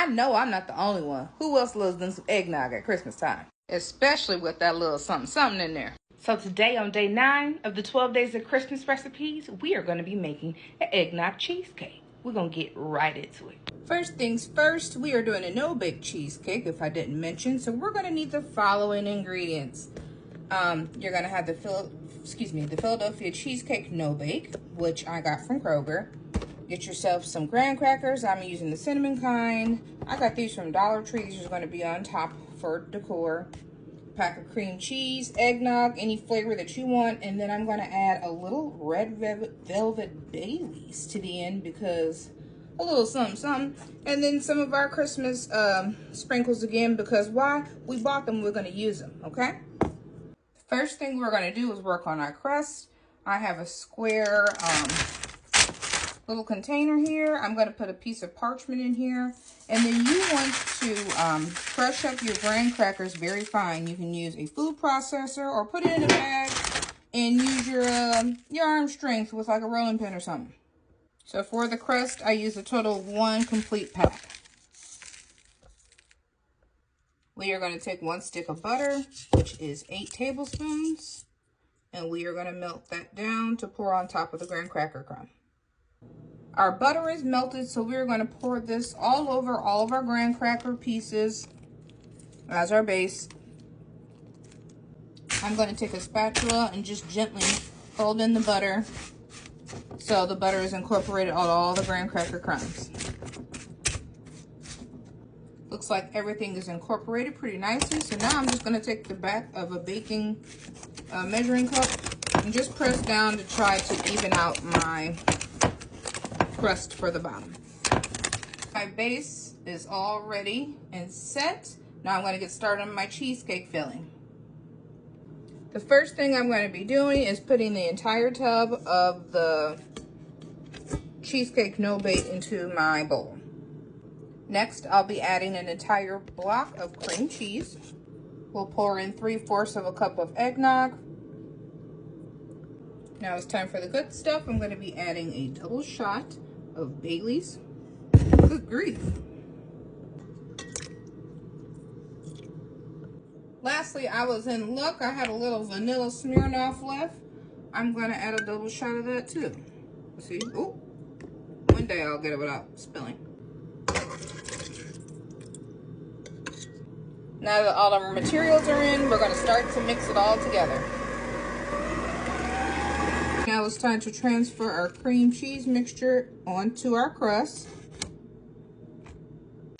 I know I'm not the only one. Who else loves them some eggnog at Christmas time? Especially with that little something in there. So today on day 9 of the 12 days of Christmas recipes, we are going to be making an eggnog cheesecake. We're going to get right into it. First things first, we are doing a no-bake cheesecake, if I didn't mention. So we're going to need the following ingredients. You're going to have the Philadelphia cheesecake no-bake, which I got from Kroger. Get yourself some graham crackers. I'm using the cinnamon kind. I got these from Dollar Tree. These are going to be on top for decor. Pack of cream cheese, eggnog, any flavor that you want, and then I'm going to add a little red velvet Baileys to the end because a little something, and then some of our Christmas sprinkles again because why? We bought them, we're going to use them, okay? The first thing we're going to do is work on our crust. I have a square little container here. I'm going to put a piece of parchment in here, and then you want to crush up your graham crackers very fine. You can use a food processor or put it in a bag and use your arm strength with like a rolling pin or something. So for the crust, I use a total of 1 complete pack. We are going to take 1 stick of butter, which is 8 tablespoons, and we are going to melt that down to pour on top of the graham cracker crumb. Our butter is melted, so we're going to pour this all over all of our graham cracker pieces as our base. I'm going to take a spatula and just gently fold in the butter so the butter is incorporated on all the graham cracker crumbs. Looks like everything is incorporated pretty nicely. So now I'm just going to take the back of a baking measuring cup and just press down to try to even out my crust for the bottom. My base is all ready and set. Now I'm going to get started on my cheesecake filling. The first thing I'm going to be doing is putting the entire tub of the cheesecake no-bake into my bowl. Next, I'll be adding an entire block of cream cheese. We'll pour in 3/4 of a cup of eggnog. Now it's time for the good stuff. I'm going to be adding a double shot of Baileys. Good grief. Lastly, I was in luck. I had a little vanilla Smirnoff left. I'm going to add a double shot of that too. See? Oh, one day I'll get it without spilling. Now that all our materials are in, we're going to start to mix it all together. Now it's time to transfer our cream cheese mixture onto our crust.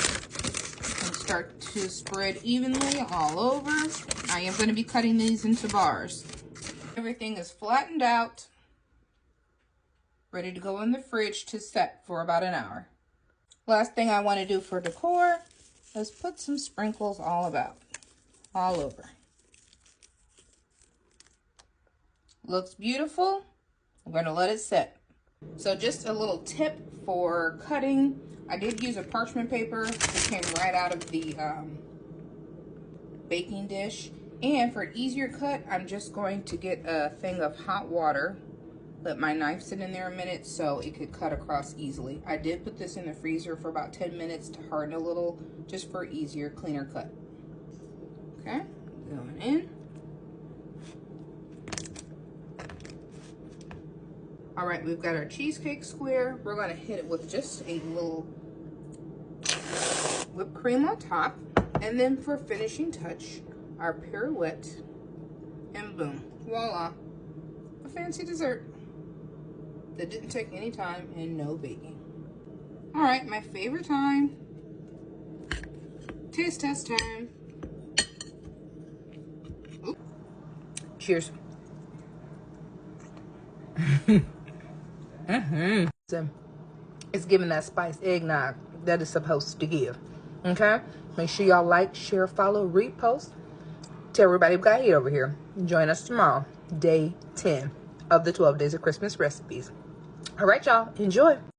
And start to spread evenly all over. I am going to be cutting these into bars. Everything is flattened out, ready to go in the fridge to set for about an hour. Last thing I want to do for decor is put some sprinkles all over. Looks beautiful. I'm going to let it set. So just a little tip for cutting. I did use a parchment paper that came right out of the baking dish. And for an easier cut, I'm just going to get a thing of hot water. Let my knife sit in there a minute so it could cut across easily. I did put this in the freezer for about 10 minutes to harden a little, just for easier, cleaner cut. Okay, going in. All right, we've got our cheesecake square. We're gonna hit it with just a little whipped cream on top. And then for finishing touch, our pirouette, and boom, voila, a fancy dessert that didn't take any time and no baking. All right, my favorite time, taste test time. Ooh. Cheers. It's giving that spiced eggnog that it's supposed to give. Okay, make sure y'all like, share, follow, repost. Tell everybody we got here over here. Join us tomorrow, day 10 of the 12 days of Christmas recipes. All right, y'all, enjoy.